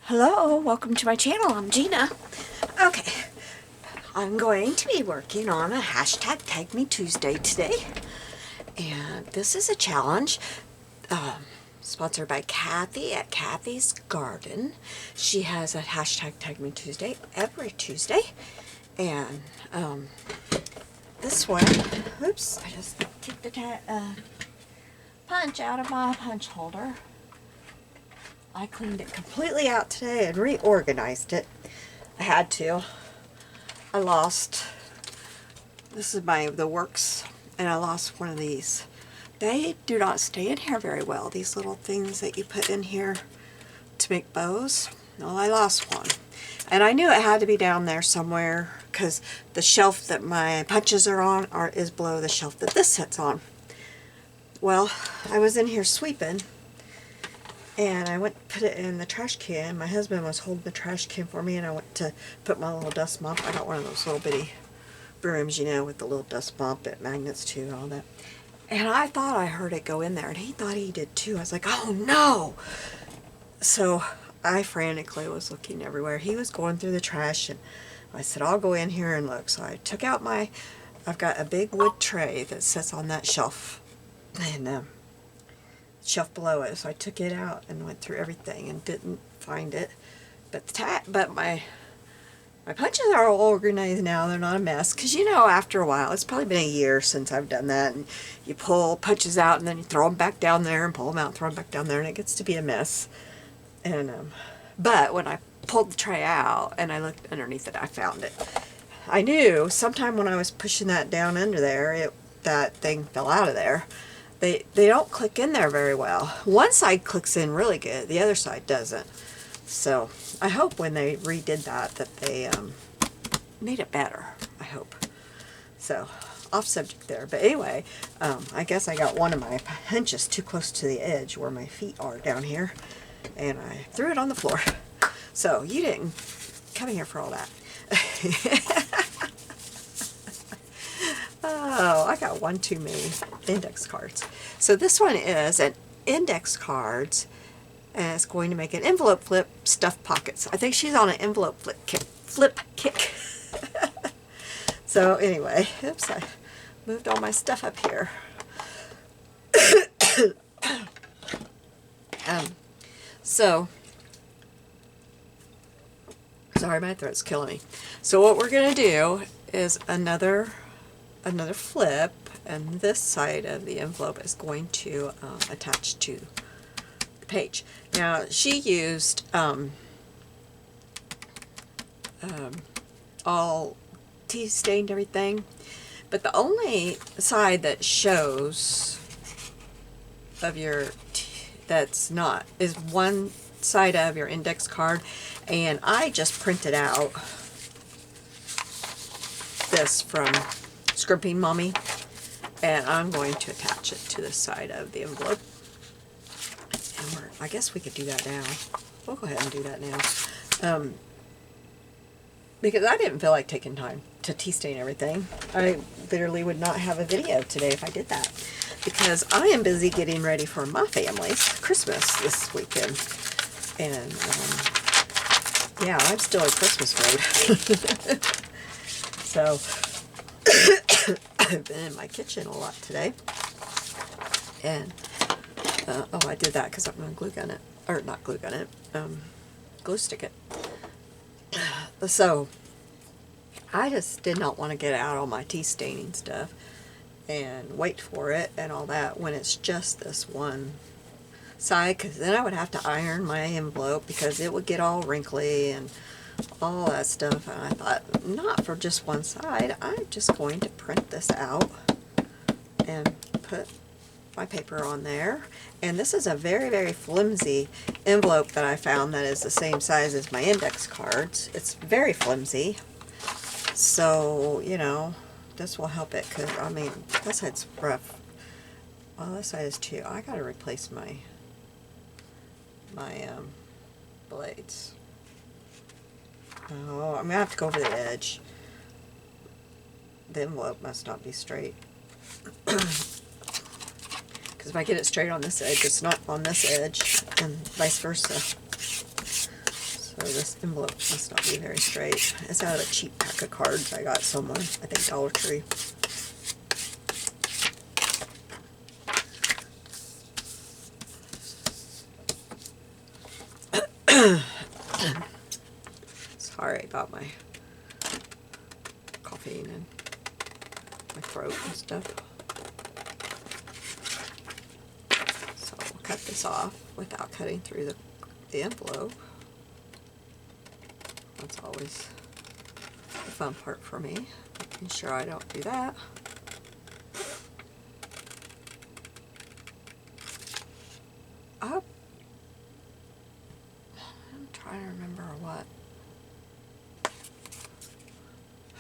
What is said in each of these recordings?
Hello, welcome to my channel. I'm Gina. Okay, I'm going to be working on a hashtag Tag Me Tuesday today. And this is a challenge sponsored by Kathy at Kathy's Garden. She has a hashtag Tag Me Tuesday every Tuesday. And this one, oops, I just kicked the punch out of my punch holder. I cleaned it completely out today and reorganized it. I had to. I lost, this is the works, and I lost one of these. They do not stay in here very well, these little things that you put in here to make bows. Well, I lost one. And I knew it had to be down there somewhere because the shelf that my punches are on is below the shelf that this sits on. Well, I was in here sweeping, and I went to put it in the trash can. My husband was holding the trash can for me, and I went to put my little dust mop. I got one of those little bitty brooms, you know, with the little dust mop that magnets to and all that. And I thought I heard it go in there, and he thought he did too. I was like, oh no! So I frantically was looking everywhere. He was going through the trash, and I said, I'll go in here and look. So I took out I've got a big wood tray that sits on that shelf, and shelf below it. So I took it out and went through everything and didn't find it. But my punches are all organized now. They're not a mess. Because, you know, after a while, it's probably been a year since I've done that. And you pull punches out and then you throw them back down there and pull them out and throw them back down there. And it gets to be a mess. And but when I pulled the tray out and I looked underneath it, I found it. I knew sometime when I was pushing that down under there, that thing fell out of there. They don't click in there very well. One side clicks in really good, the other side doesn't. So I hope when they redid that they made it better, I hope. So off subject there, but anyway, I guess I got one of my punches too close to the edge where my feet are down here, and I threw it on the floor. So you didn't come here for all that. Oh, I got one too many index cards. So this one is an index cards, and it's going to make an envelope flip stuffed pockets. I think she's on an envelope flip kick. So anyway, oops, I moved all my stuff up here. So, sorry, my throat's killing me. So what we're going to do is another flip, and this side of the envelope is going to attach to the page. Now she used all tea stained everything, but the only side that shows of your that's not is one side of your index card, and I just printed out this from Scrimping Mommy, and I'm going to attach it to the side of the envelope. And I guess we could do that now. We'll go ahead and do that now. Because I didn't feel like taking time to tea stain everything. I literally would not have a video today if I did that. Because I am busy getting ready for my family's Christmas this weekend. And, yeah, I'm still in Christmas mode. So, I've been in my kitchen a lot today, and oh, I did that because I'm going to glue gun it, or not glue gun it, glue stick it. So I just did not want to get out all my tea staining stuff and wait for it and all that when it's just this one side, because then I would have to iron my envelope because it would get all wrinkly and all that stuff. And I thought, not for just one side. I'm just going to print this out and put my paper on there. And this is a very, very flimsy envelope that I found that is the same size as my index cards. It's very flimsy. So, you know, this will help it, because, I mean, that side's rough. Well, this side is too. I got to replace my blades. Oh, I'm going to have to go over the edge. The envelope must not be straight. Because if I get it straight on this edge, it's not on this edge, and vice versa. or this envelope must not be very straight. It's out of a cheap pack of cards I got somewhere, I think Dollar Tree. Sorry about my coughing and my throat and stuff. So we'll cut this off without cutting through the envelope. That's always the fun part for me, making sure I don't do that. I'm trying to remember what.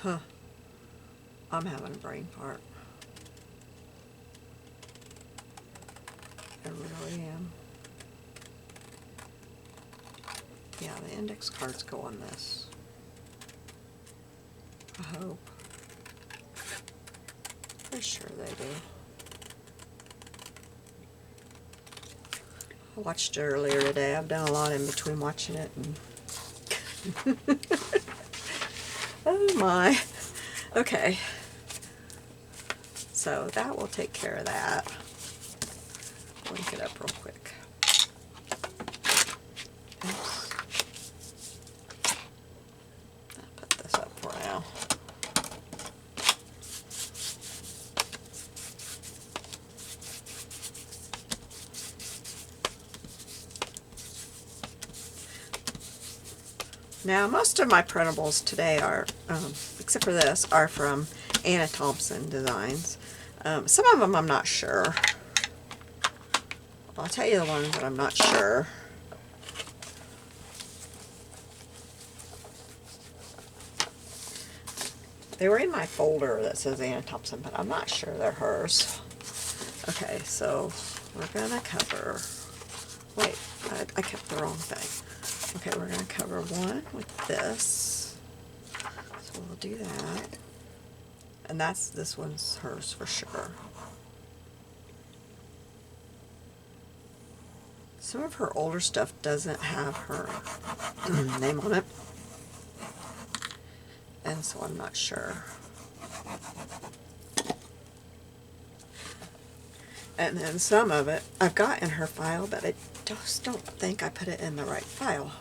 Huh. I'm having a brain fart. I really am. Yeah, the index cards go on this. I hope. Pretty sure they do. I watched it earlier today. I've done a lot in between watching it and oh my. Okay. So that will take care of that. Link it up real quick. Oops. I'll put this up for now. Now, most of my printables today are, except for this, are from Anna Thompson Designs. Some of them I'm not sure. I'll tell you the ones that I'm not sure. They were in my folder that says Anna Thompson, but I'm not sure they're hers. Okay, so we're going to cover... Wait, I kept the wrong thing. Okay, we're going to cover one with this. So we'll do that. And this one's hers for sure. Some of her older stuff doesn't have her name on it. And so I'm not sure. And then some of it I've got in her file, but I just don't think I put it in the right file.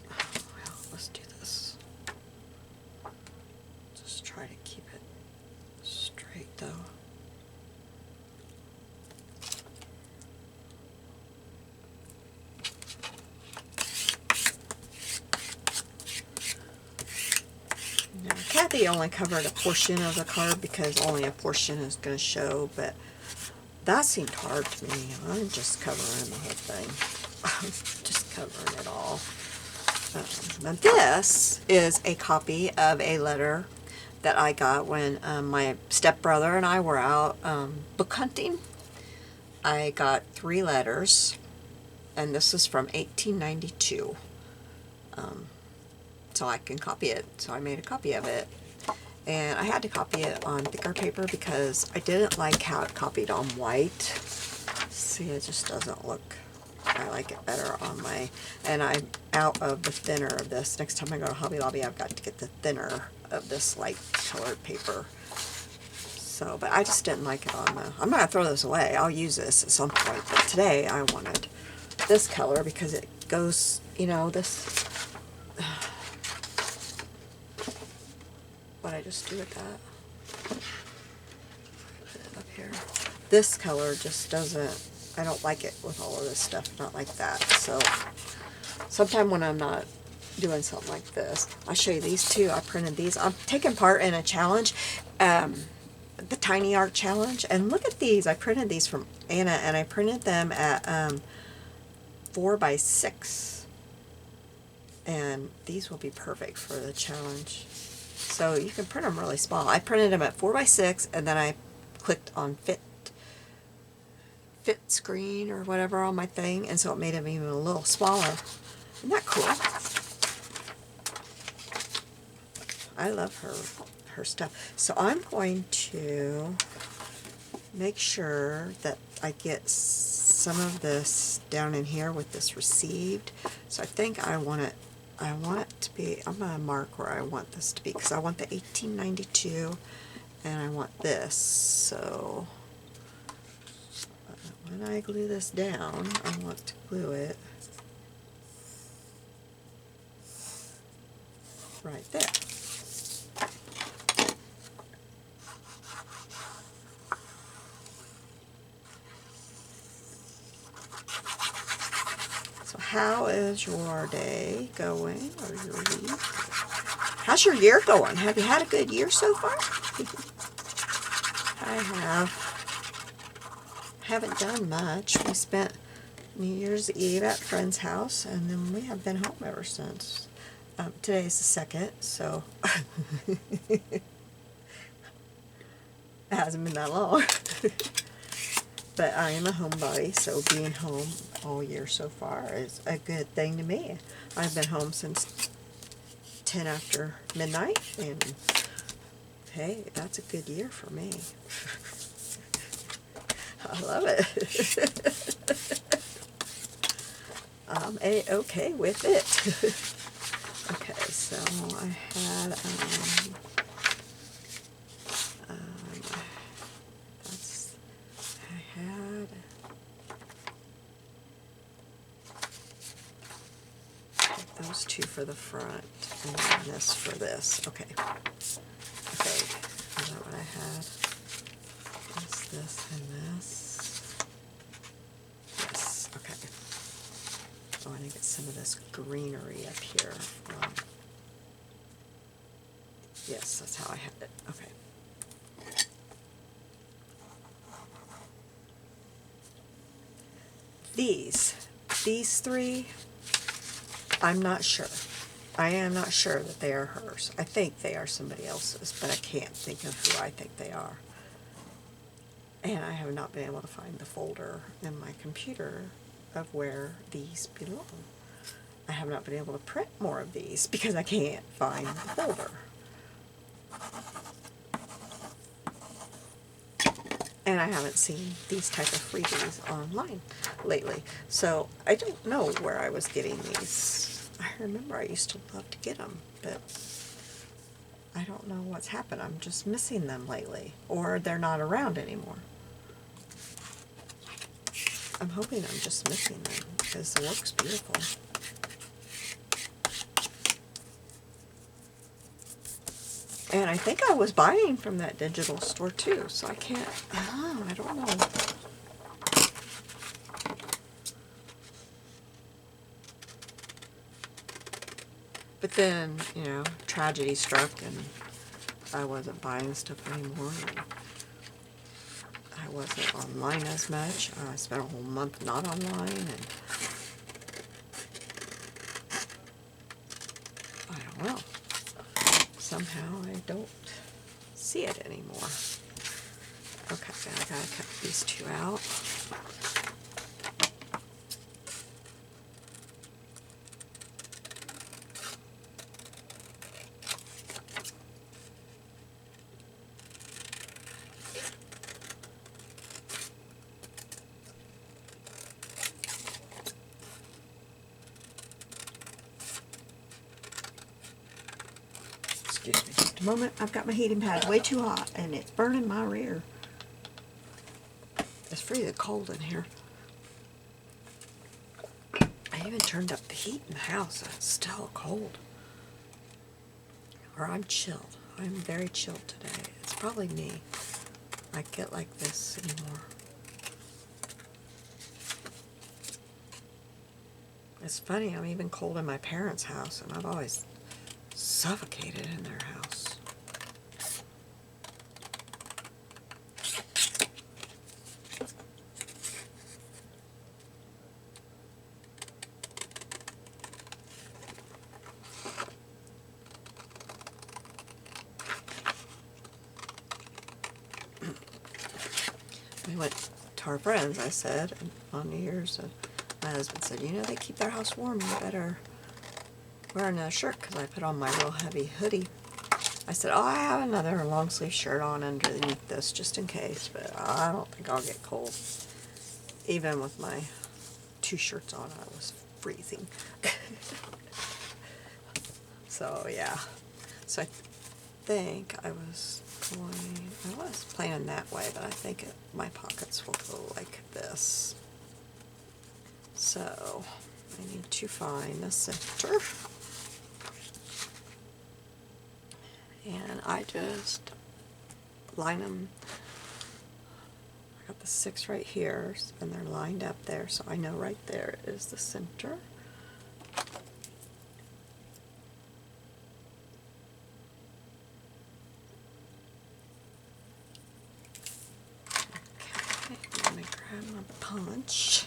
Well, let's do this. Just try to keep it straight though. Now, Kathy only covered a portion of the card because only a portion is going to show, but that seemed hard to me. I'm just covering the whole thing. I'm just covering it all. Now this is a copy of a letter that I got when my stepbrother and I were out book hunting. I got 3 letters, and this is from 1892. So I can copy it. So I made a copy of it. And I had to copy it on thicker paper because I didn't like how it copied on white. See, it just doesn't look... I like it better on my... And I'm out of the thinner of this. Next time I go to Hobby Lobby, I've got to get the thinner of this light colored paper. So, but I just didn't like it on the... I'm not going to throw this away. I'll use this at some point. But today I wanted this color because it goes, you know, this... What I just do with that? Put it up here. This color just doesn't... I don't like it with all of this stuff, not like that. So, sometime when I'm not doing something like this, I'll show you these two. I printed these. I'm taking part in a challenge, the Tiny Art Challenge, and look at these. I printed these from Anna, and I printed them at 4x6, and these will be perfect for the challenge. So you can print them really small. I printed them at 4x6, and then I clicked on fit screen or whatever on my thing, and so it made them even a little smaller. Isn't that cool? I love her stuff. So I'm going to make sure that I get some of this down in here with this received. So I think I want it to be, I'm going to mark where I want this to be, because I want the 1892 and I want this. So when I glue this down, I want to glue it right there. So how is your day going, or your week? How's your year going? Have you had a good year so far? I haven't done much. We spent New Year's Eve at a friend's house, and then we have been home ever since. Today's the 2nd, so it hasn't been that long. But I am a homebody, so being home all year so far is a good thing to me. I've been home since 10 after midnight, and hey, that's a good year for me. I love it. I'm A-okay with it. Okay, so I had, those two for the front, and then this for this. Okay. Okay, is that what I had? This, and this. Yes, okay. Oh, I need to get some of this greenery up here. Yes, that's how I had it. Okay. These three, I'm not sure. I am not sure that they are hers. I think they are somebody else's, but I can't think of who I think they are. And I have not been able to find the folder in my computer of where these belong. I have not been able to print more of these because I can't find the folder. And I haven't seen these type of freebies online lately. So I don't know where I was getting these. I remember I used to love to get them, but I don't know what's happened. I'm just missing them lately, or they're not around anymore. I'm hoping I'm just missing them because the work's beautiful. And I think I was buying from that digital store too, so I can't, I don't know. But then, you know, tragedy struck and I wasn't buying stuff anymore. And I wasn't online as much. I spent a whole month not online, and I don't know. Somehow I don't see it anymore. Okay, then I gotta cut these two out. Excuse me just a moment. I've got my heating pad way too hot and it's burning my rear. It's freezing cold in here. I even turned up the heat in the house and it's still cold. Or I'm chilled. I'm very chilled today. It's probably me. I get like this anymore. It's funny, I'm even cold in my parents' house, and I've always suffocated in their house. We went to our friends, I said, on New Year's, and my husband said, you know, they keep their house warm, you better wear another shirt, because I put on my real heavy hoodie. I said, oh, I have another long sleeve shirt on underneath this, just in case, but I don't think I'll get cold. Even with my 2 shirts on, I was freezing. So yeah, so I think I was planning that way, but I think my pockets will go like this. So I need to find the center, and I just line them. I got the 6 right here, and they're lined up there, so I know right there is the center. Okay, let me grab my punch.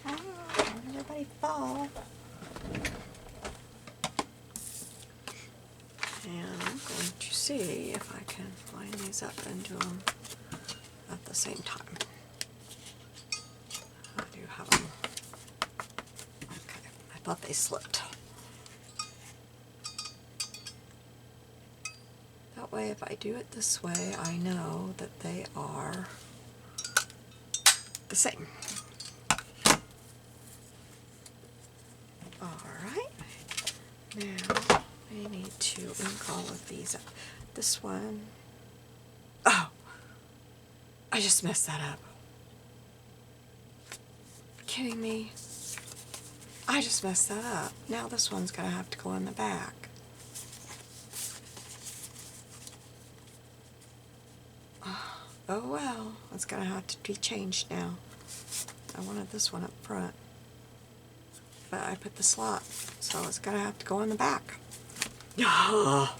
Oh, everybody fall. And I'm going to see if I can line these up and do them at the same time. I do have them. Okay, I thought they slipped. That way, if I do it this way, I know that they are the same. Alright, now I need to ink all of these up. This one, oh, I just messed that up. Kidding me? I just messed that up. Now this one's gonna have to go in the back. Oh well, it's gonna have to be changed now. I wanted this one up front, but I put the slot, so it's gonna have to go in the back. Oh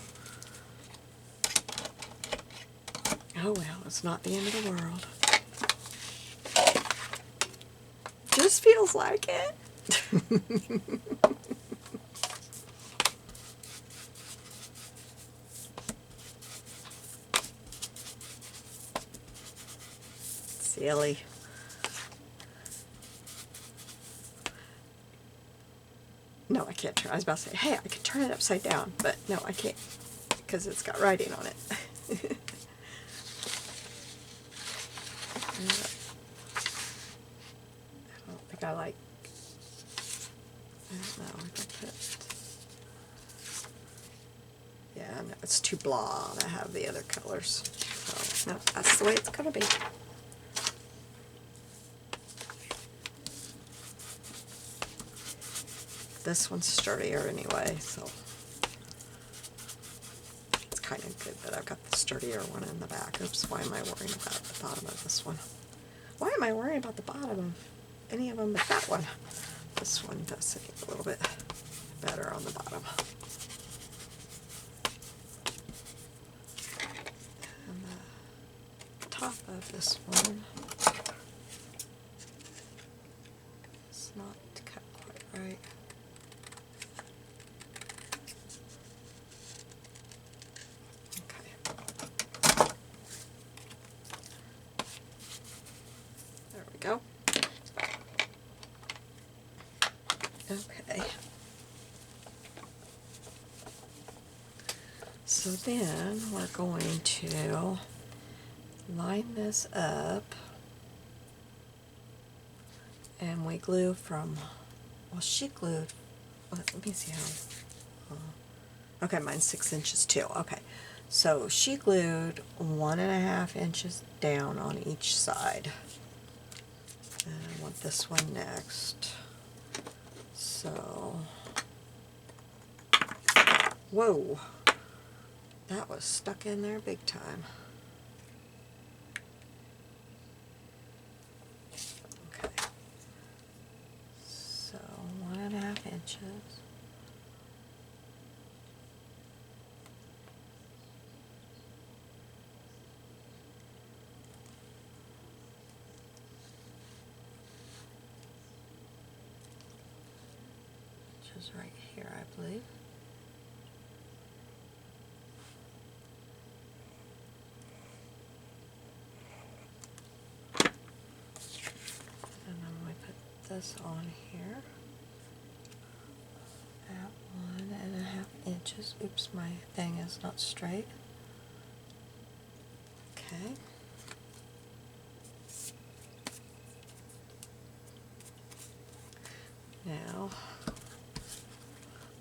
well, it's not the end of the world. Just feels like it. Silly. No, I can't turn. I was about to say, hey, I can turn it upside down, but no, I can't because it's got writing on it. I don't think I like. I don't know if I put. Yeah, no, it's too blah to have the other colors. So no, that's the way it's gonna be. This one's sturdier anyway, so it's kind of good that I've got the sturdier one in the back. Oops, why am I worrying about the bottom of this one? Why am I worrying about the bottom of any of them but that one? This one does seem a little bit better on the bottom. And the top of this one is not cut quite right. Go. Okay. So then we're going to line this up, and we glue from, well, she glued, let me see how, okay, mine's 6 inches too. Okay, so she glued 1.5 inches down on each side. And I want this one next. So, whoa, that was stuck in there big time. Okay, so 1.5 inches. Is right here, I believe. And then we put this on here at 1.5 inches. inches. Oops, my thing is not straight. Okay. Now,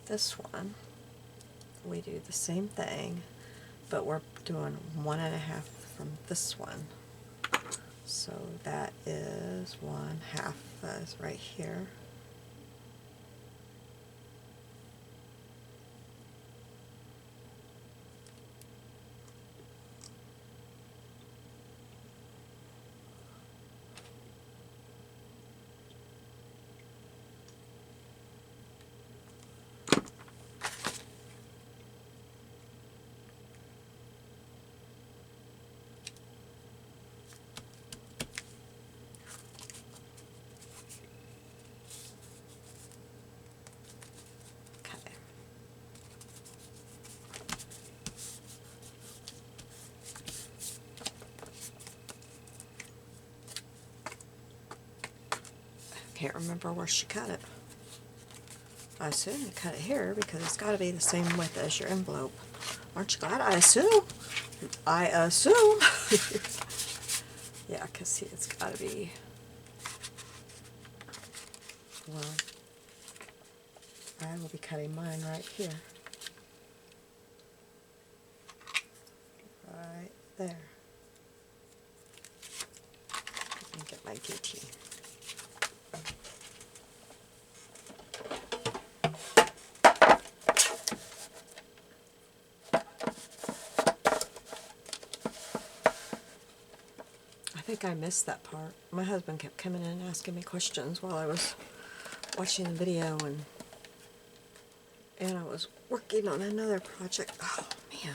this one, we do the same thing, but we're doing 1.5 from this one. So that is 1/2, that is right here. Can't remember where she cut it. I assume you cut it here because it's got to be the same width as your envelope. Aren't you glad? I assume. I assume. Yeah, because see, it's got to be, well, I will be cutting mine right here. Right there. Let me get my DT. I think I missed that part. My husband kept coming in and asking me questions while I was watching the video, and I was working on another project. Oh man.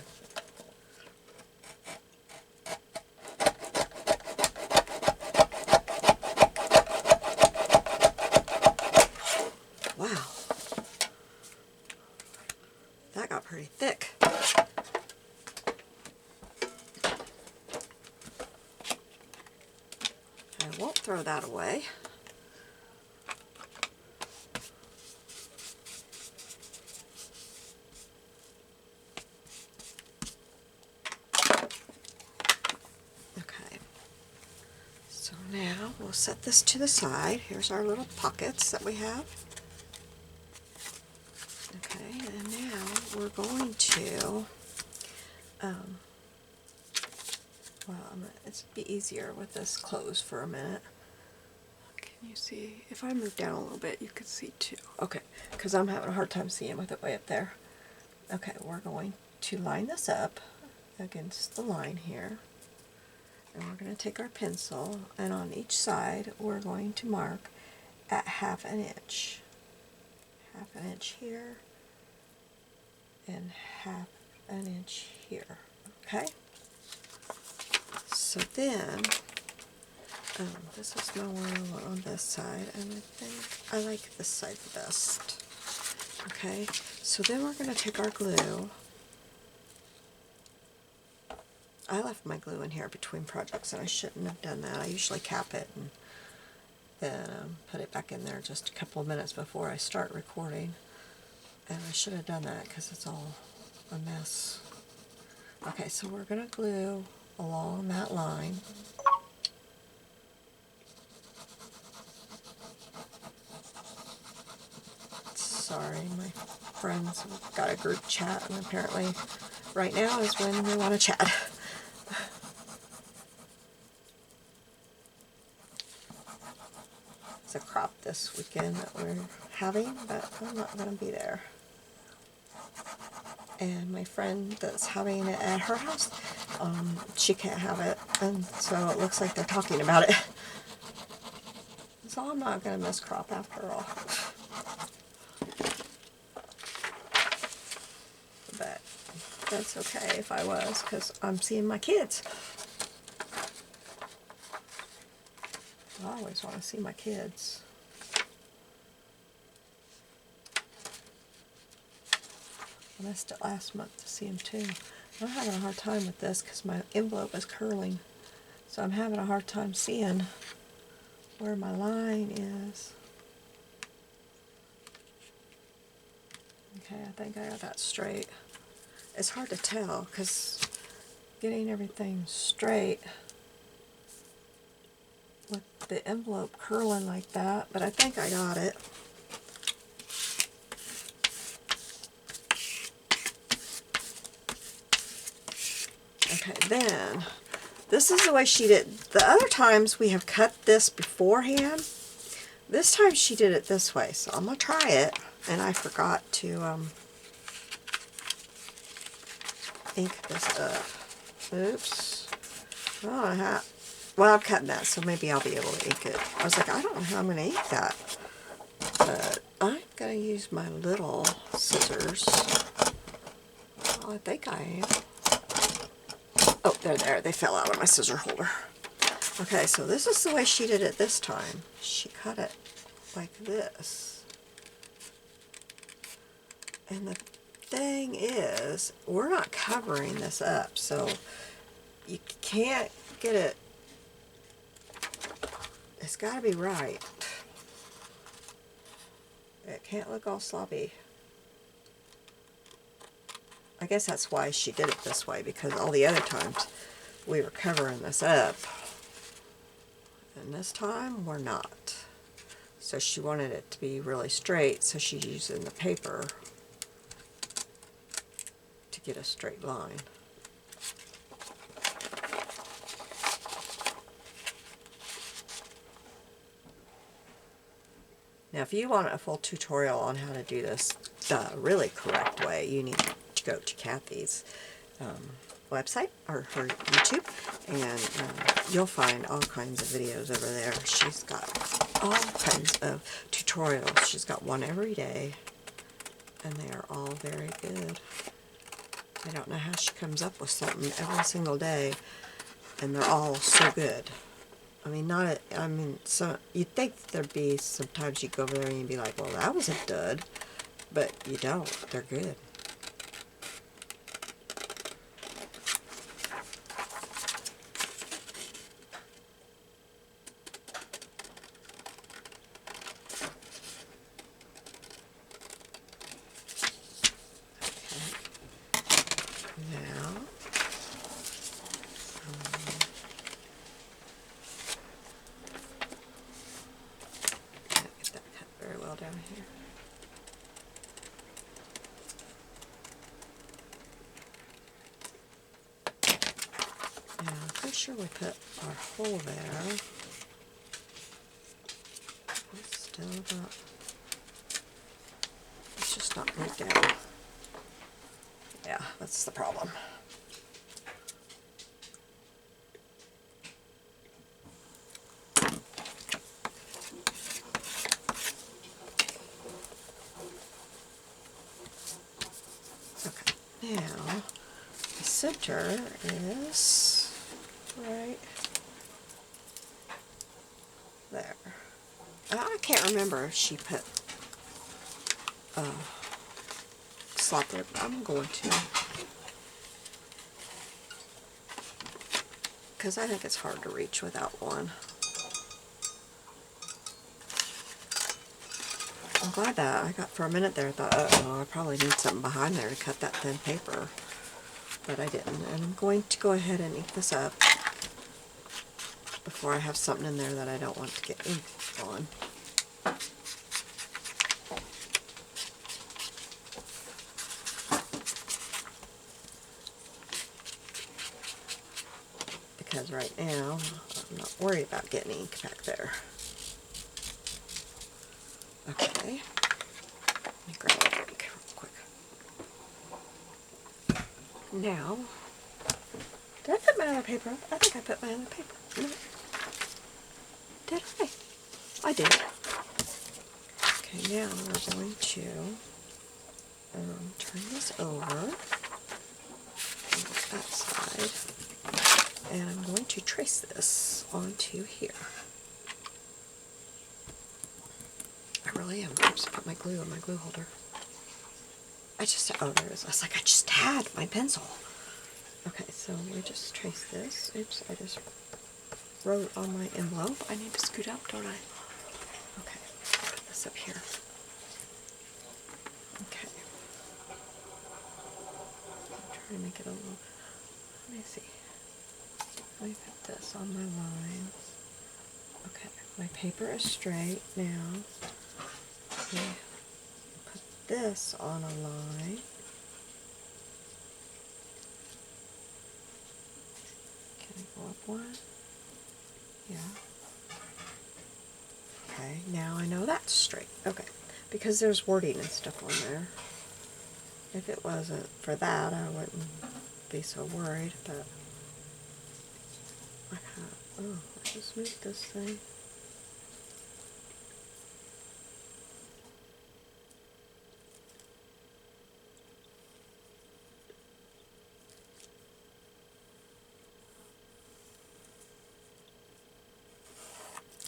Wow. That got pretty thick. I won't throw that away. Okay. So now we'll set this to the side. Here's our little pockets that we have. Okay, and now we're going to, it's be easier with this closed for a minute. Can you see? If I move down a little bit, you can see too. Okay, because I'm having a hard time seeing with it way up there. Okay, we're going to line this up against the line here. And we're going to take our pencil, and on each side we're going to mark at 1/2 inch. 1/2 inch here, and 1/2 inch here. Okay? So then, this is my one on this side, and I think I like this side the best. Okay? So then we're going to take our glue. I left my glue in here between projects, and I shouldn't have done that. I usually cap it and then put it back in there just a couple of minutes before I start recording. And I should have done that because it's all a mess. Okay, so we're going to glue along that line. Sorry, my friends have got a group chat, and apparently right now is when we want to chat. It's a crop this weekend that we're having, but I'm not going to be there. And my friend that's having it at her house, she can't have it, and so it looks like they're talking about it. So I'm not going to miss crop after all. But that's okay if I was, because I'm seeing my kids. I always want to see my kids. I missed it last month to see them too. I'm having a hard time with this because my envelope is curling. So I'm having a hard time seeing where my line is. Okay, I think I got that straight. It's hard to tell because getting everything straight with the envelope curling like that, but I think I got it. Okay, then, this is the way she did. The other times we have cut this beforehand. This time she did it this way, so I'm going to try it. And I forgot to ink this up. Oops. Oh, well, I'm cutting that, so maybe I'll be able to ink it. I was like, I don't know how I'm going to ink that. But I'm going to use my little scissors. Oh, I think I am. Oh, they're there. They fell out of my scissor holder. Okay, so this is the way she did it this time. She cut it like this. And the thing is, we're not covering this up, so you can't get it. It's got to be right. It can't look all sloppy. I guess that's why she did it this way, because all the other times we were covering this up. And this time we're not. So she wanted it to be really straight, so she's using the paper to get a straight line. Now if you want a full tutorial on how to do this the really correct way, you need to go to Kathy's website or her YouTube, and you'll find all kinds of videos over there. She's got all kinds of tutorials. She's got one every day, and they are all very good. I don't know how she comes up with something every single day, and they're all so good. I mean, so you'd think there'd be sometimes you go over there and you'd be like, well, that was a dud, but you don't. They're good. Down here. Now, I'm pretty sure we put our hole there. It's still not, it's just not glued down. Yeah, that's the problem. Now, the center is right there. I can't remember if she put slop lip. I'm going to, because I think it's hard to reach without one. I'm glad that I got, for a minute there, I thought, oh, I probably need something behind there to cut that thin paper, but I didn't. And I'm going to go ahead and ink this up before I have something in there that I don't want to get ink on. Because right now, I'm not worried about getting ink back there. Okay, let me grab a drink real quick. Now, did I put my other paper up? I think I put my other paper. No. Did I? I did. Okay, now we're going to turn this over on that side, and I'm going to trace this onto here. I really am. Oops, I put my glue on my glue holder. Oh, there it is. I was like, I just had my pencil. Okay, so we just trace this. Oops, I just wrote on my envelope. I need to scoot up, don't I? Okay, put this up here. Okay, try to make it a little, let me see. Let me put this on my lines. Okay, my paper is straight now. Okay, put this on a line. Can I go up one? Yeah. Okay, now I know that's straight. Okay, because there's wording and stuff on there. If it wasn't for that, I wouldn't be so worried, but I have, oh, I just moved this thing.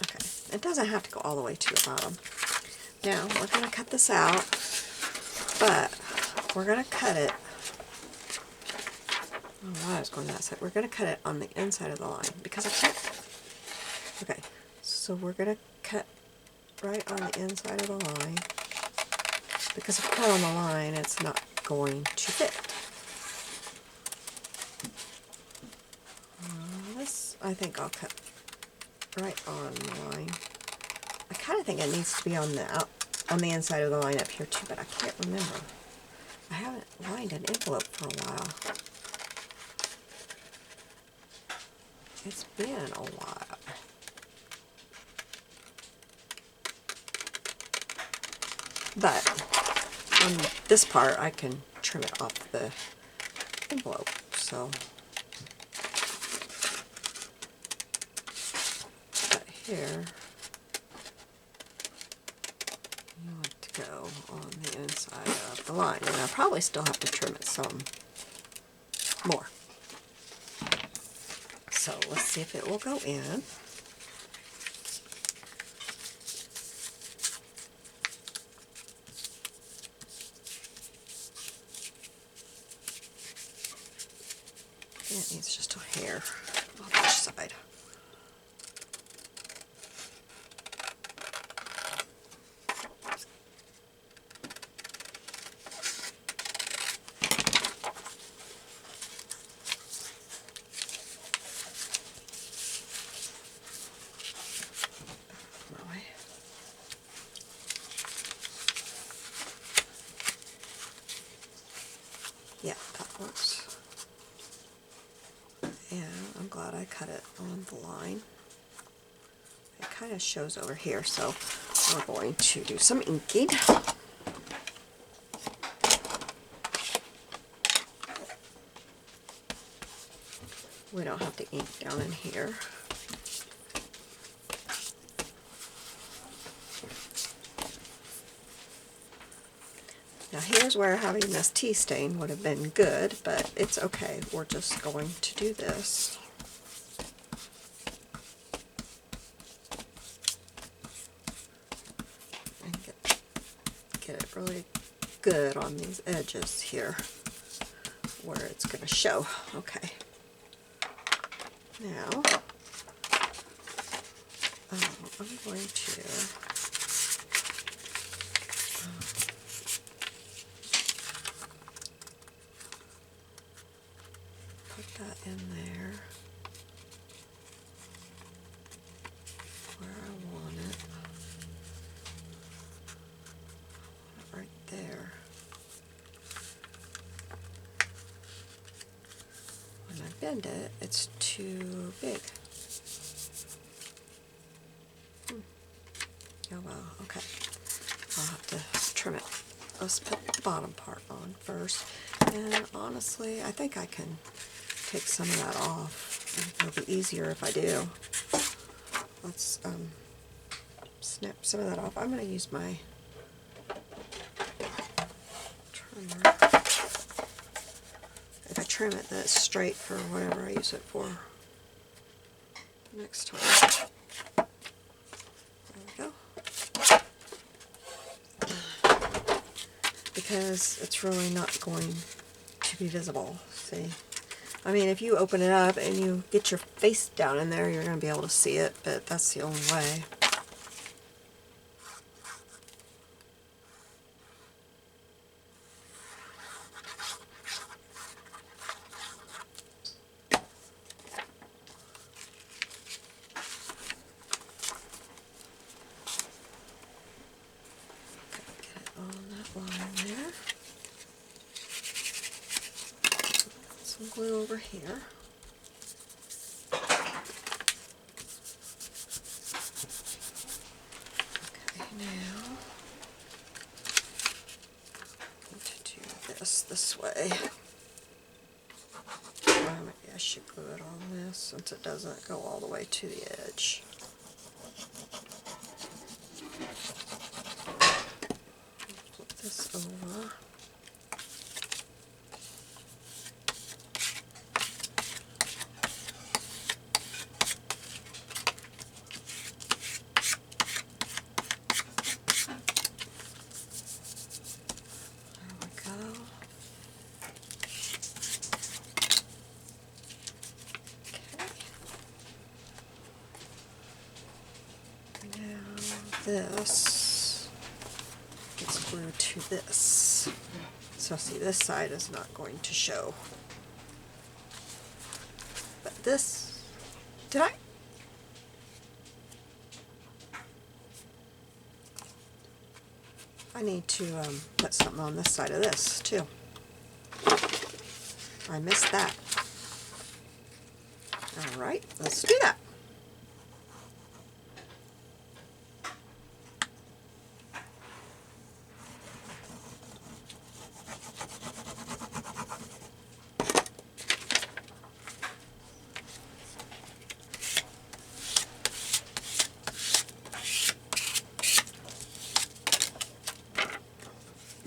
Okay, it doesn't have to go all the way to the bottom. Now, we're going to cut this out, but we're going to cut it, I don't know why I was going that side, we're going to cut it on the inside of the line, because I can't, okay, so we're going to cut right on the inside of the line, because if I cut on the line, it's not going to fit. This, I think I'll cut right on the line. I kind of think it needs to be on the inside of the line up here too, but I can't remember. I haven't lined an envelope for a while. It's been a while. But on this part, I can trim it off the envelope. So, but here, you want to go on the inside of the line, and I'll probably still have to trim it some more. So let's see if it will go in. And it needs just a hair on each side. Yeah, that works. And I'm glad I cut it on the line. It kind of shows over here, so we're going to do some inking. We don't have to ink down in here. Now here's where having this tea stain would have been good, but it's okay. We're just going to do this. And get it really good on these edges here where it's going to show. Okay. Now, I'm going to put that in there where I want it. Right there. When I bend it, it's too big. Oh well, okay. I'll have to trim it. Let's put the bottom part on first. And honestly, I think I can take some of that off. It'll be easier if I do. Let's snip some of that off. I'm going to use my trimmer. If I trim it, that's straight for whatever I use it for next time. There we go. Because it's really not going to be visible. See? I mean, if you open it up and you get your face down in there, you're going to be able to see it, but that's the only way. some glue over here. Okay, now I need to do this way. Maybe I should glue it on this since it doesn't go all the way to the edge. Flip this over. This gets glued to this. So see, this side is not going to show. But this, did I need to put something on this side of this too. I missed that. Alright, let's do that.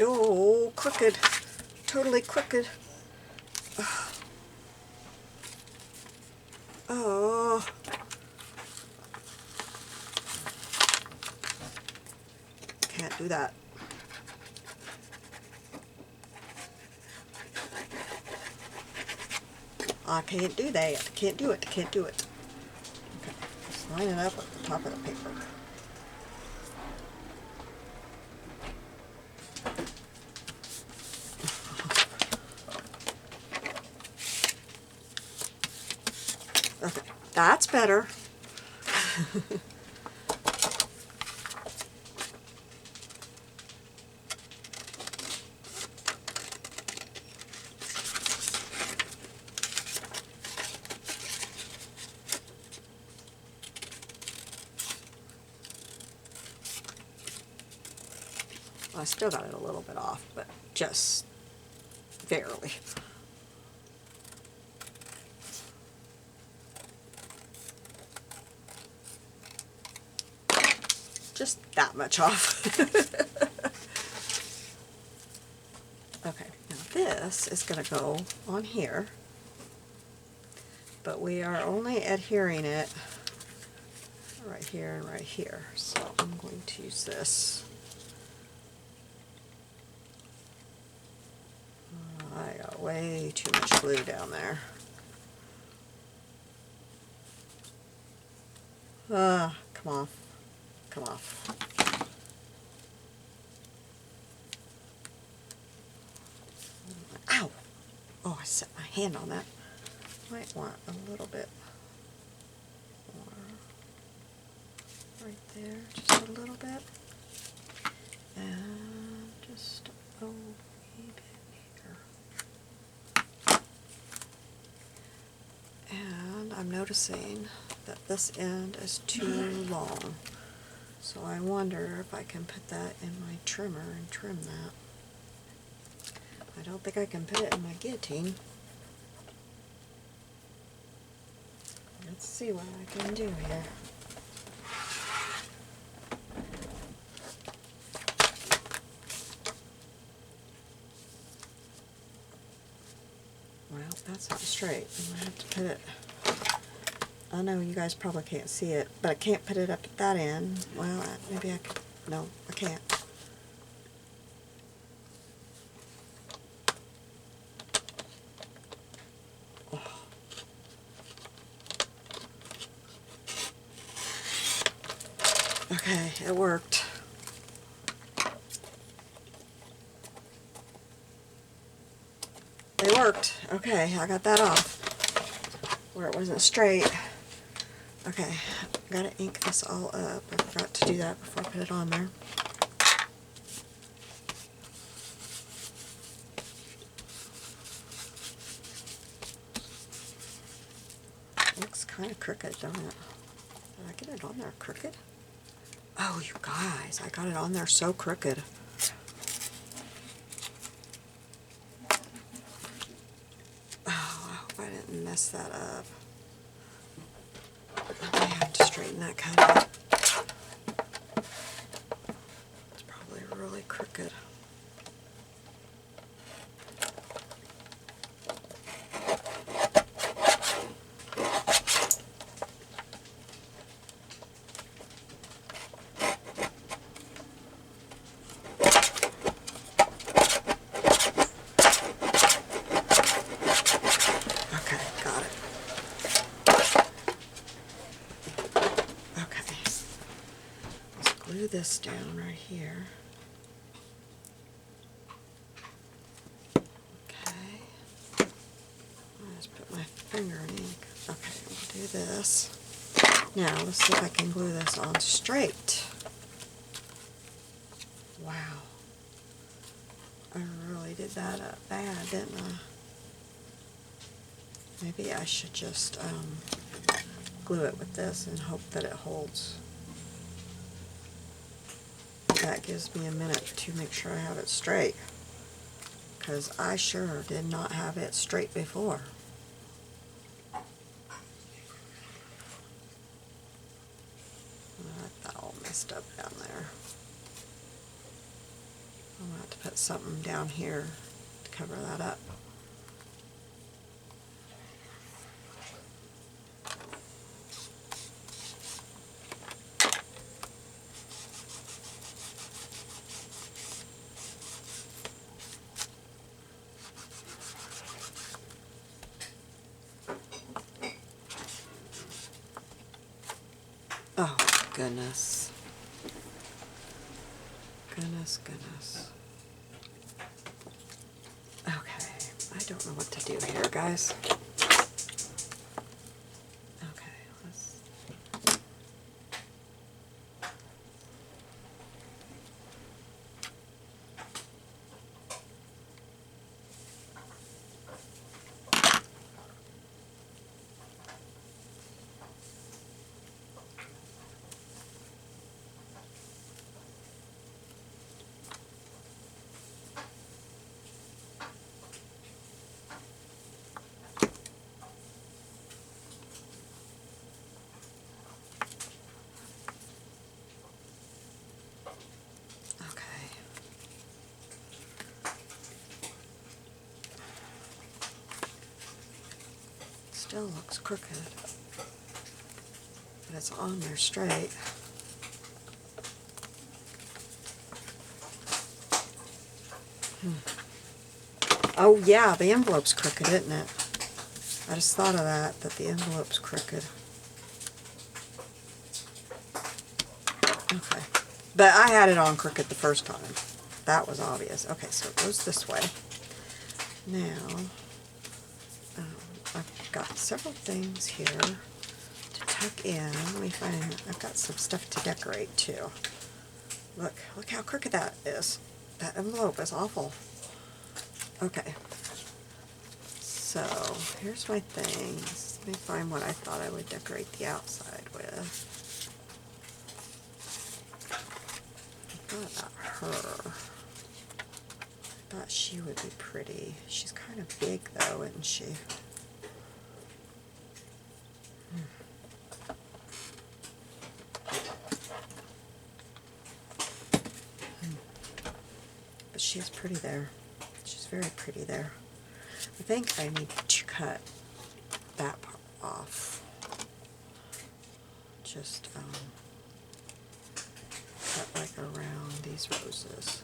Oh, crooked. Totally crooked. Oh. Can't do that. I can't do that. Can't do it. Can't do it. Okay. Just line it up at the top of the paper. Okay, that's better. I still got it a little bit off, but just barely. Just that much off. Okay, now this is going to go on here, but we are only adhering it right here and right here, so I'm going to use this. I got way too much glue down there. Come off. Come off. Ow! Oh, I set my hand on that. Might want a little bit more right there, just a little bit. And just a wee bit here. And I'm noticing that this end is too long. So I wonder if I can put that in my trimmer and trim that. I don't think I can put it in my guillotine. Let's see what I can do here. Well, that's not straight. I'm going to have to put it... I know you guys probably can't see it, but I can't put it up at that end. Well, maybe I could. No, I can't. Oh. Okay, it worked. It worked. Okay, I got that off where it wasn't straight. Okay, gotta ink this all up. I forgot to do that before I put it on there. Looks kind of crooked, don't it? Did I get it on there crooked? Oh, you guys, I got it on there so crooked. Oh, I hope I didn't mess that up. I have to straighten that kind of. It's probably really crooked. Okay, got it. Okay, let's glue this down right here. Okay, I'll just put my finger in ink. Okay, we'll do this. Now, let's see if I can glue this on straight. Wow. I really did that up bad, didn't I? Maybe I should just glue it with this and hope that it holds. That gives me a minute to make sure I have it straight, because I sure did not have it straight before. I got that all messed up down there. I'm going to have to put something down here to cover that up. Oh, goodness. Goodness. Okay, I don't know what to do here, guys. Okay, let's... Still looks crooked, but it's on there straight. Oh yeah, the envelope's crooked, isn't it? I just thought of that the envelope's crooked. Okay, but I had it on crooked the first time. That was obvious. Okay, so it goes this way. Now, I've got several things here to tuck in. Let me find, I've got some stuff to decorate too. Look how crooked that is. That envelope is awful. Okay, so here's my things. Let me find what I thought I would decorate the outside with. I thought about her. I thought she would be pretty. She's kind of big though, isn't she? But she's pretty there. She's very pretty there. I think I need to cut that part off. Just cut like around these roses.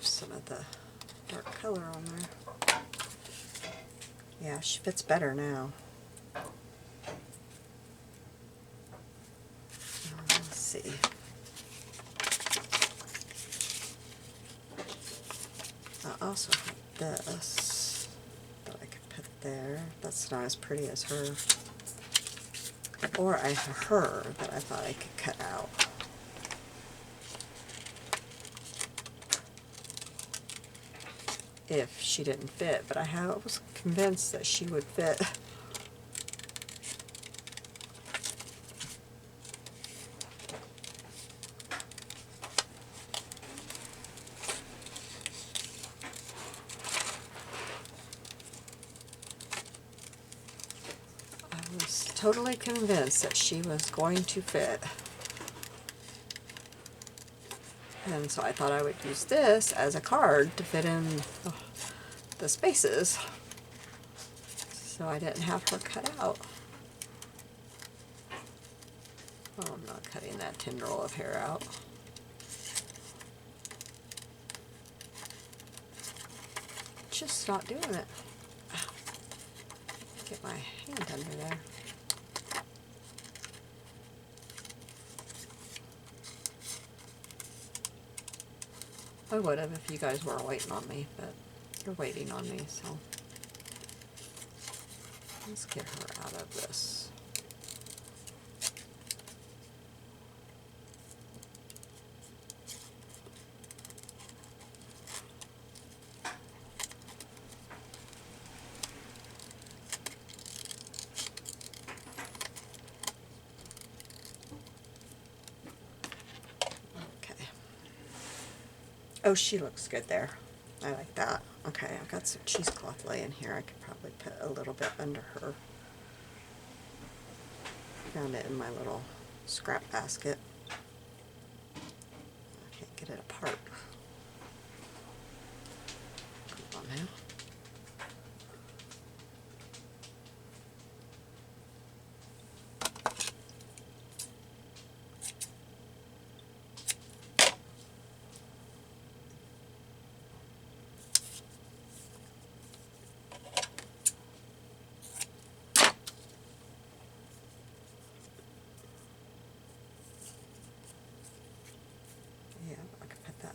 Some of the dark color on there. Yeah, she fits better now. this that I could put there. That's not as pretty as her. Or I have her that I thought I could cut out. If she didn't fit, but I was convinced that she would fit. I was totally convinced that she was going to fit. And so I thought I would use this as a card to fit in the spaces, so I didn't have her cut out. Oh, I'm not cutting that tendril of hair out. Just not doing it. Get my hand under there. I would have if you guys weren't waiting on me, but you're waiting on me, so let's get her out of this. Oh, she looks good there. I like that. Okay, I've got some cheesecloth laying here. I could probably put a little bit under her. Found it in my little scrap basket. I can't get it apart. Come on now.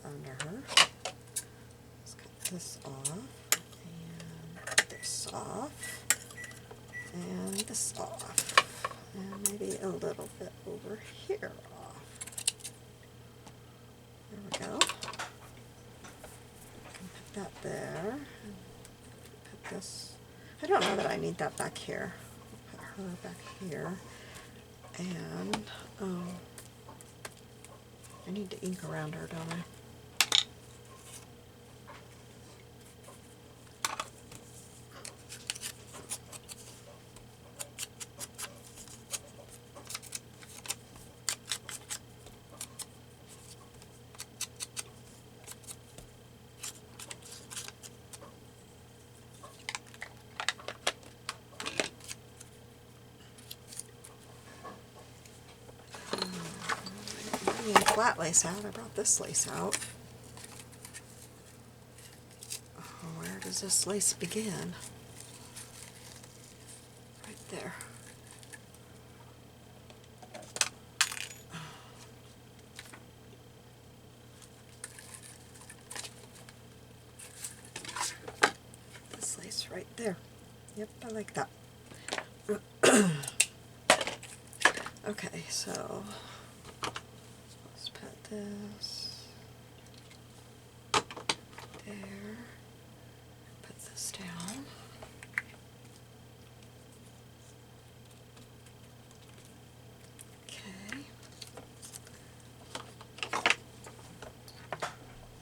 Under her. Let's cut this off, and this off, and this off, and maybe a little bit over here off. There we go. I can put that there. Put this. I don't know that I need that back here. I'll put her back here, and I need to ink around her, don't I? Flat lace out. I brought this lace out. Oh, where does this lace begin? Right there. This lace right there. Yep, I like that. Okay, so this there, put this down. Okay.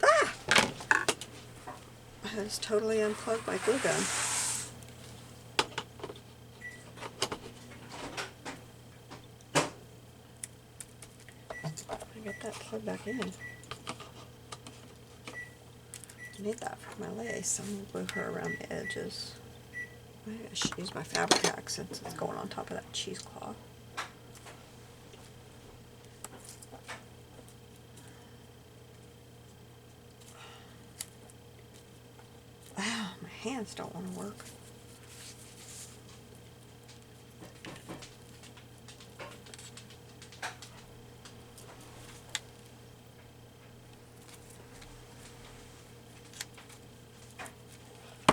Ah! I just totally unplugged my glue gun. Get that plugged back in. I need that for my lace. I'm going to glue her around the edges. Maybe I should use my fabric hack since it's going on top of that cheesecloth. Wow, my hands don't want to work.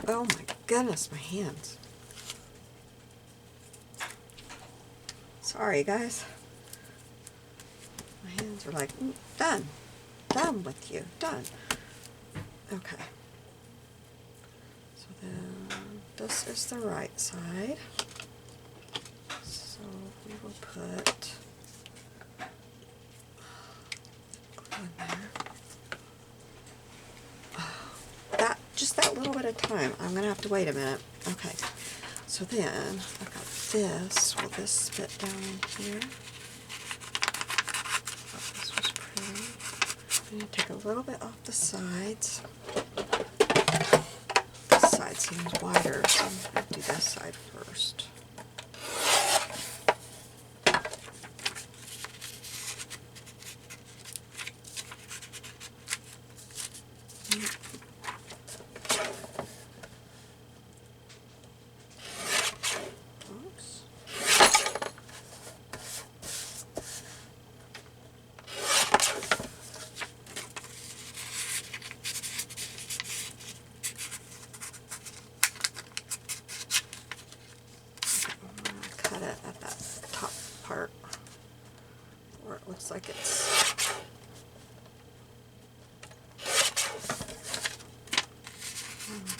Oh my goodness, my hands. Sorry, guys. My hands are like, done. Done with you. Done. Okay. So then this is the right side. So we will put glue in there. Just that little bit of time. I'm going to have to wait a minute. Okay. So then I've got this. Will this fit down in here? Thought this was pretty. I'm going to take a little bit off the sides. This side seems wider, so I'm going to do this side first. Cut it at that top part where it looks like it's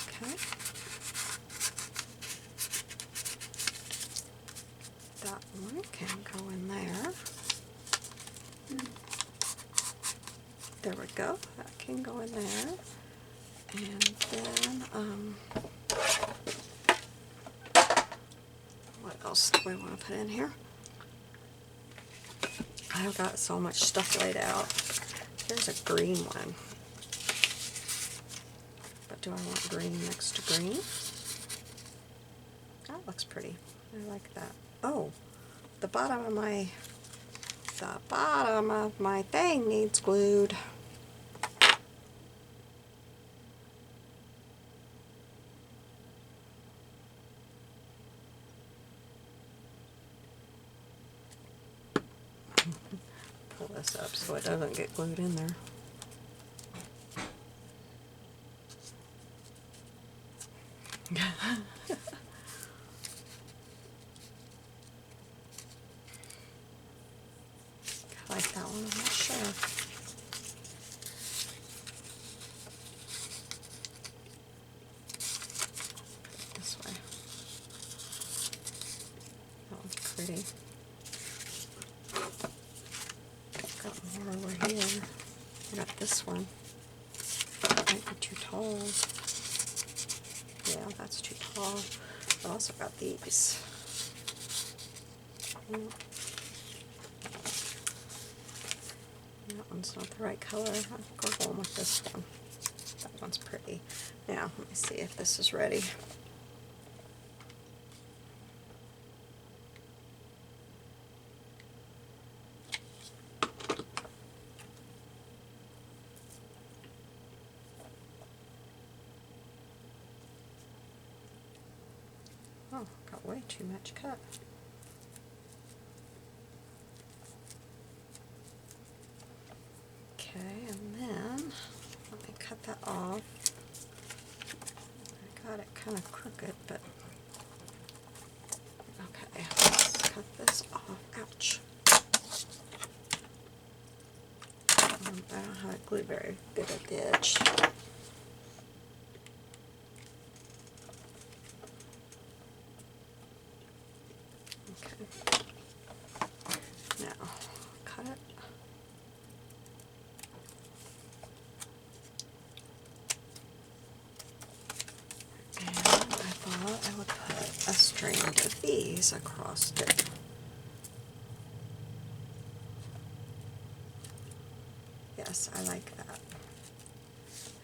okay. That one can go in there. There we go. That can go in there. And then what else do we want to put in here? I've got so much stuff laid out. There's a green one. But do I want green next to green? That looks pretty. I like that. Oh, the bottom of my thing needs glued. Pull this up so it doesn't get glued in there. I like that one, I'm not sure. This way. That one's pretty. Got more over here. I got this one. That might be too tall. Yeah, that's too tall. I also got these. That one's not the right color. I'll go home with this one. That one's pretty. Now, let me see if this is ready. Oh, got way too much cut. Okay, and then let me cut that off. I got it kind of crooked, but okay, let's cut this off. Ouch. I don't have it glued very good at the edge. Okay. Now, cut it. And I thought I would put a strand of these across it. Yes, I like that.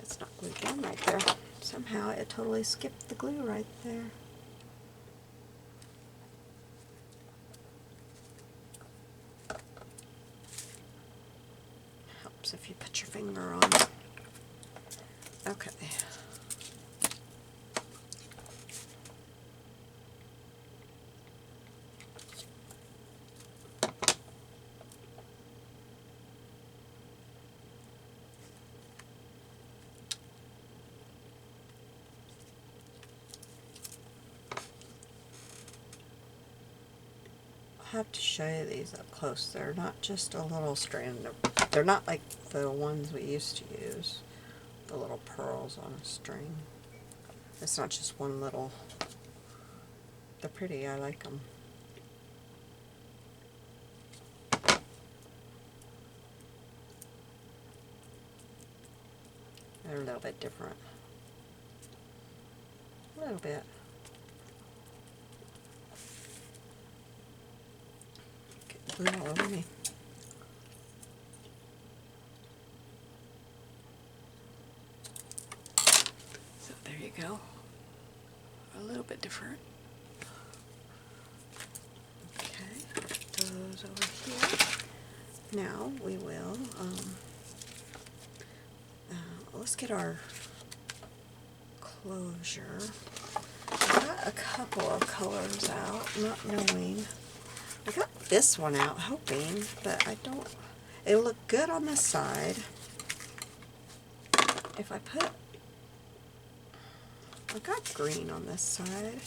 It's not glued down right there. Somehow it totally skipped the glue right there. Helps if you put your finger on it. Okay. have to show you these up close. They're not just a little strand. They're not like the ones we used to use, the little pearls on a string. It's not just one little. They're pretty. I like them. They're a little bit different. A little bit. Get glue all over me. So there you go. A little bit different. Okay, put those over here. Now we will, let's get our closure. I got a couple of colors out, not knowing. I got this one out, hoping, but I don't. It'll look good on this side. If I put, I got green on this side.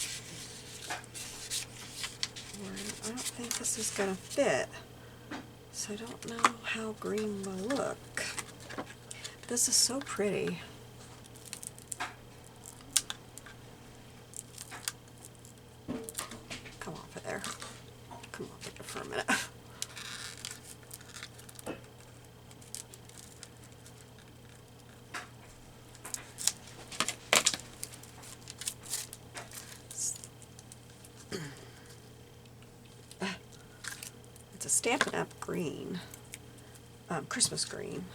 I don't think this is going to fit, so I don't know how green will look. This is so pretty. Come off of there. Come off of there for a minute. It's a Stampin' Up! Green. Christmas green.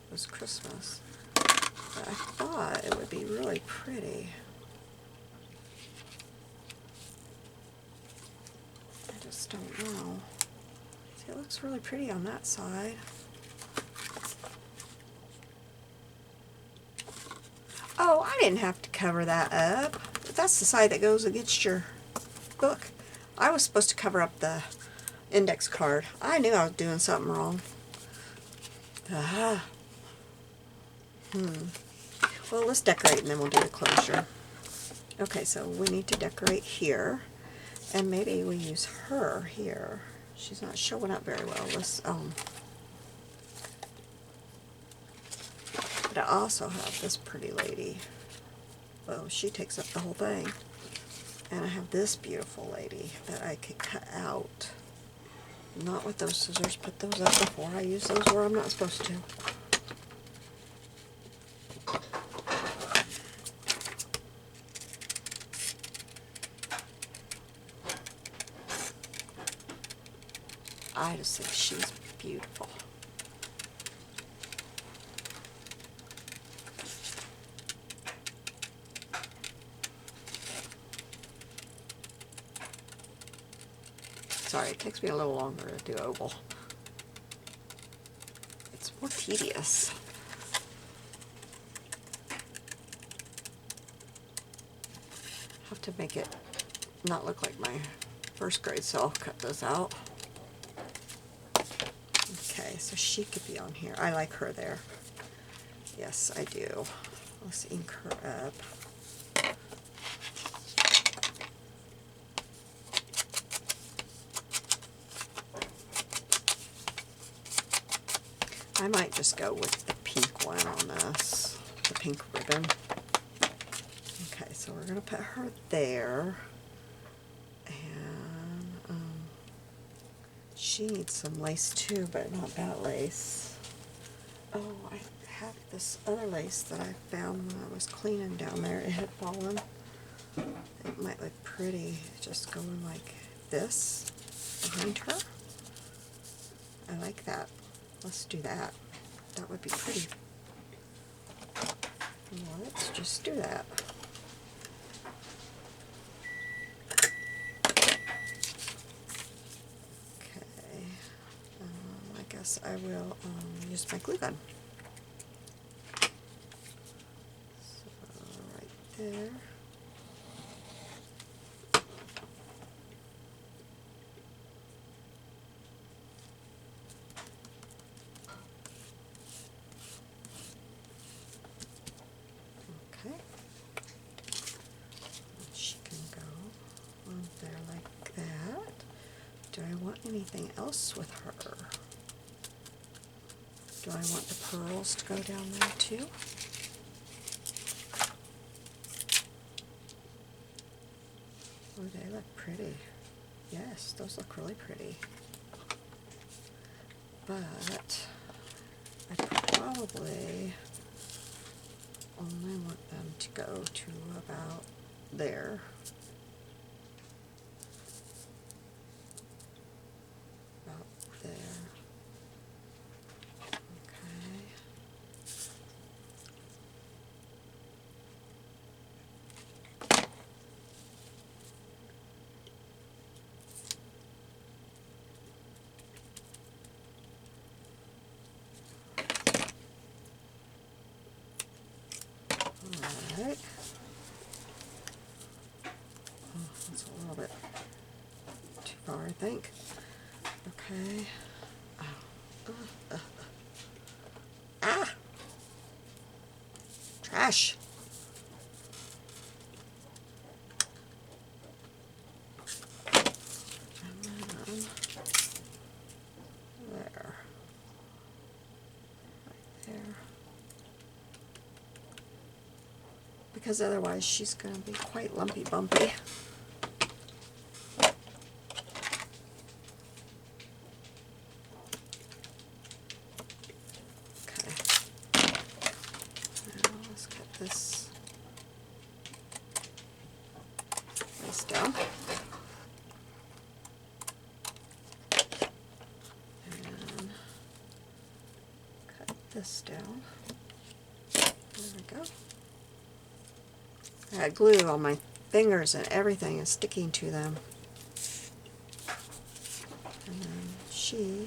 It was Christmas. But I thought it would be really pretty. I just don't know. See, it looks really pretty on that side. Oh, I didn't have to cover that up. That's the side that goes against your book. I was supposed to cover up the index card. I knew I was doing something wrong. Well, let's decorate and then we'll do the closure. Okay, so we need to decorate here. And maybe we use her here. She's not showing up very well. Let's, but I also have this pretty lady. Well, she takes up the whole thing. And I have this beautiful lady that I could cut out. Not with those scissors. Put those up before I use those where I'm not supposed to. I just think she's beautiful. Sorry, it takes me a little longer to do oval. It's more tedious. Have to make it not look like my first grade self. Cut this out. Okay, so she could be on here. I like her there. Yes, I do. Let's ink her up. I might just go with the pink one on this, the pink ribbon. Okay, so we're going to put her there. And she needs some lace too, but not that lace. Oh, I have this other lace that I found when I was cleaning down there. It had fallen. It might look pretty just going like this behind her. I like that. Let's do that. That would be pretty. Let's just do that. Okay. I guess I will use my glue gun. So right there. Okay, she can go on there like that. Do I want anything else with her? Do I want the pearls to go down there too? Oh, they look pretty. Yes, those look really pretty. But I probably only want them to go to about there. About there. Okay. Alright. Oh, that's a little bit too far, I think. Okay. Oh. Ah! Trash! And then there. Right there. Because otherwise she's going to be quite lumpy bumpy. Okay. Now let's get this place down. And cut this down. There we go. I had glue on my fingers and everything is sticking to them. And then she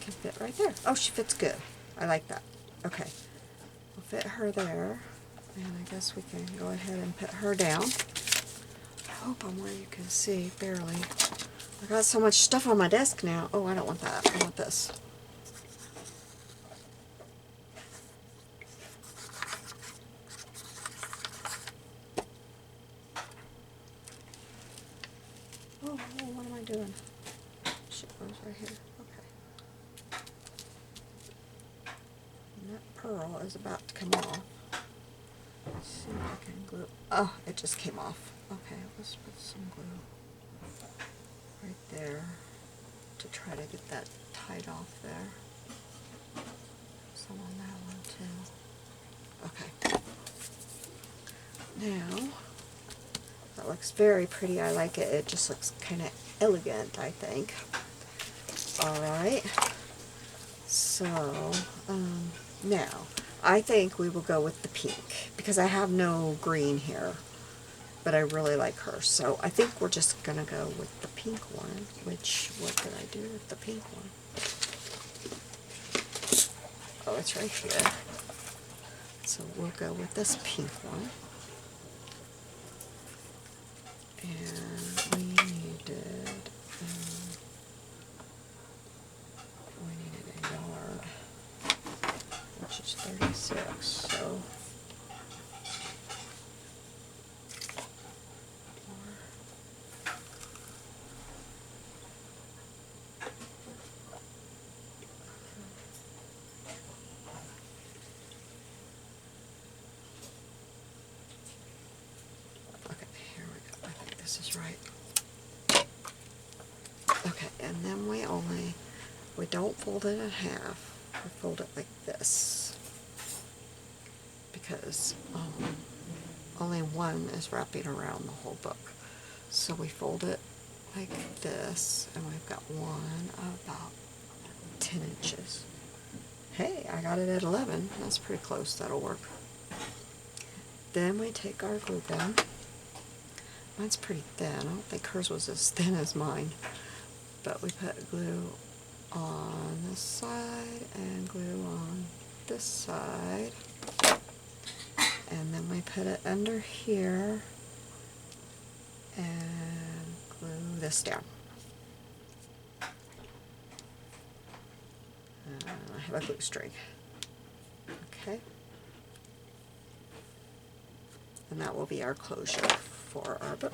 can fit right there. Oh, she fits good. I like that. Okay. We'll fit her there. And I guess we can go ahead and put her down. I hope I'm where you can see, barely. I got so much stuff on my desk now. Oh, I don't want that. I want this. Oh, what am I doing? Shit goes right here. Okay. And that pearl is about to come off. Let's see if I can glue. Oh, it just came off. Okay, let's put some glue right there to try to get that tied off there. Some on that one too. Okay. Now, that looks very pretty. I like it. It just looks kind of elegant, I think. Alright. So, now, I think we will go with the pink because I have no green here, but I really like her. So I think we're just going to go with the pink one, which, what did I do with the pink one? Oh, it's right here. So we'll go with this pink one. And we needed a yard, which is 36, so okay, here we go. I think this is right. Okay, and then we don't fold it in half. We fold it like this because only one is wrapping around the whole book. So we fold it like this, and we've got one about 10 inches. Hey, I got it at 11. That's pretty close. That'll work. Then we take our glue gun. Mine's pretty thin. I don't think hers was as thin as mine. But we put glue on this side and glue on this side. And then we put it under here and glue this down. I have a glue string. Okay. And that will be our closure for our book.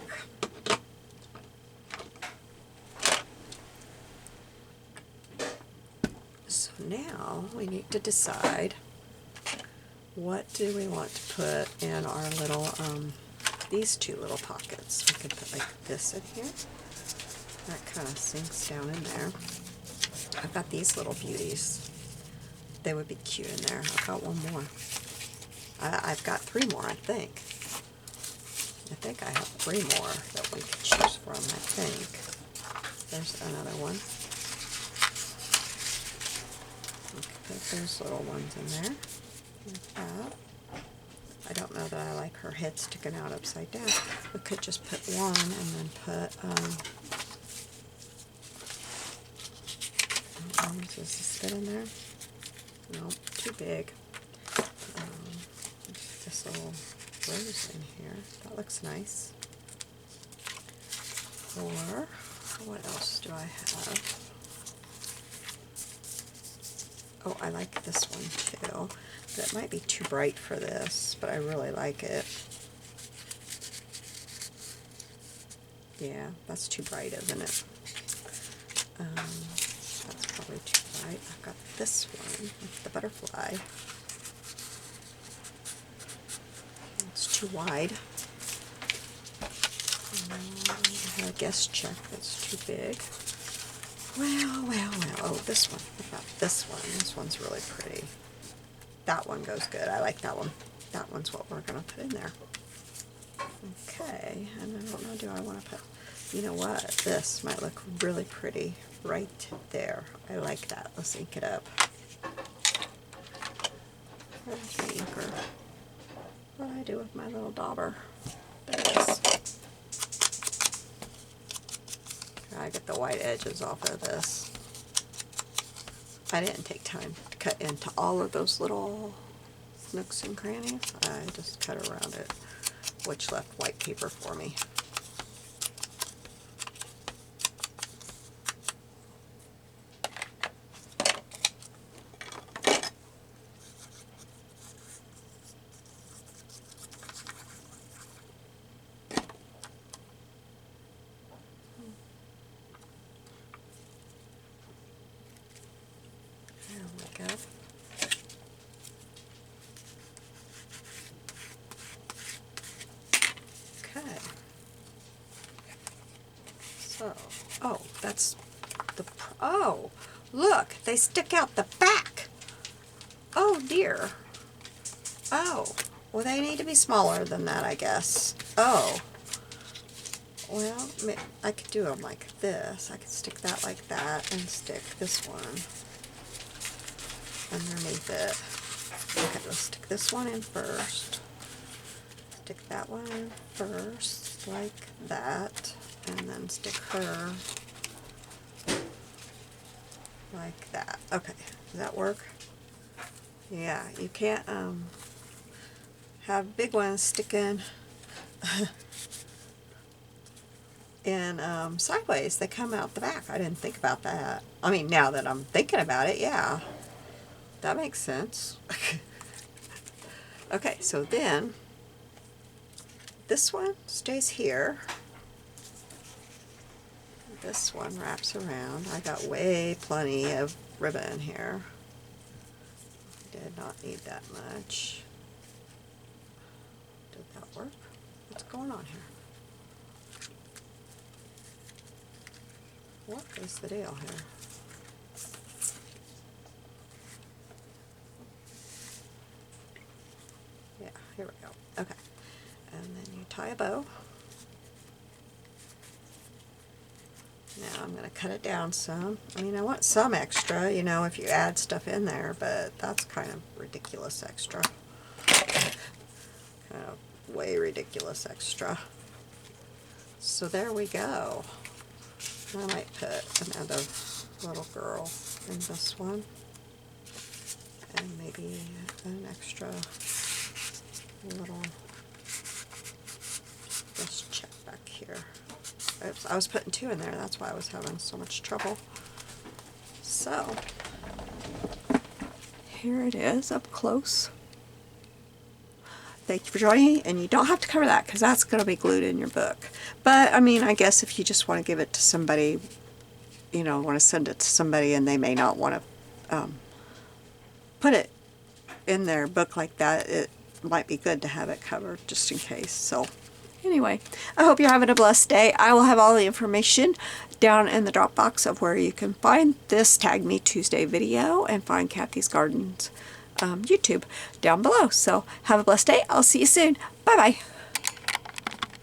now we need to decide what do we want to put in our little, these two little pockets. We could put like this in here. That kind of sinks down in there. I've got these little beauties. They would be cute in there. I've got one more. I've got 3 more, I think. I think I have 3 more that we could choose from, I think. There's another one. We could put those little ones in there, like that. I don't know that I like her head sticking out upside down. We could just put one and then put, does this fit in there? No, too big. This little rose in here. That looks nice. Or, what else do I have? Oh, I like this one too. But it might be too bright for this, but I really like it. Yeah, that's too bright, isn't it? That's probably too bright. I've got this one with the butterfly. It's too wide. I had a guest check that's too big. Well, well, well. Oh, this one. What about this one? This one's really pretty. That one goes good. I like that one. That one's what we're going to put in there. Okay, and I don't know, do I want to put, you know what, this might look really pretty right there. I like that. Let's ink it up. Where's the inker? What do I do with my little dauber? There it is. I get the white edges off of this. I didn't take time to cut into all of those little nooks and crannies. I just cut around it, which left white paper for me. There we go. Okay. So, oh, that's the, oh, look, they stick out the back. Oh dear. Oh, well, they need to be smaller than that, I guess. Oh. Well, I could do them like this. I could stick that like that and stick this one underneath it. Okay, let's stick this one in first. Stick that one in first, like that, and then stick her like that. Okay, does that work? Yeah, you can't have big ones sticking in sideways. They come out the back. I didn't think about that. I mean, now that I'm thinking about it, yeah, that makes sense. Okay, so then this one stays here. This one wraps around. I got way plenty of ribbon here. Did not need that much. Did that work? What's going on here? What is the deal here? Yeah, here we go. Okay. And then you tie a bow. Now I'm going to cut it down some. I mean, I want some extra, you know, if you add stuff in there, but that's kind of ridiculous extra. Kind of way ridiculous extra. So there we go. I might put another little girl in this one. And maybe an extra little, let's check back here. Oops, I was putting 2 in there, that's why I was having so much trouble. So, here it is up close. Thank you for joining, and you don't have to cover that because that's going to be glued in your book. But, I mean, I guess if you just want to give it to somebody, you know, want to send it to somebody and they may not want to put it in their book like that, it might be good to have it covered just in case. So anyway, I hope you're having a blessed day. I will have all the information down in the drop box of where you can find this Tag Me Tuesday video and find Kathy's Gardens YouTube down below. So have a blessed day. I'll see you soon. Bye bye.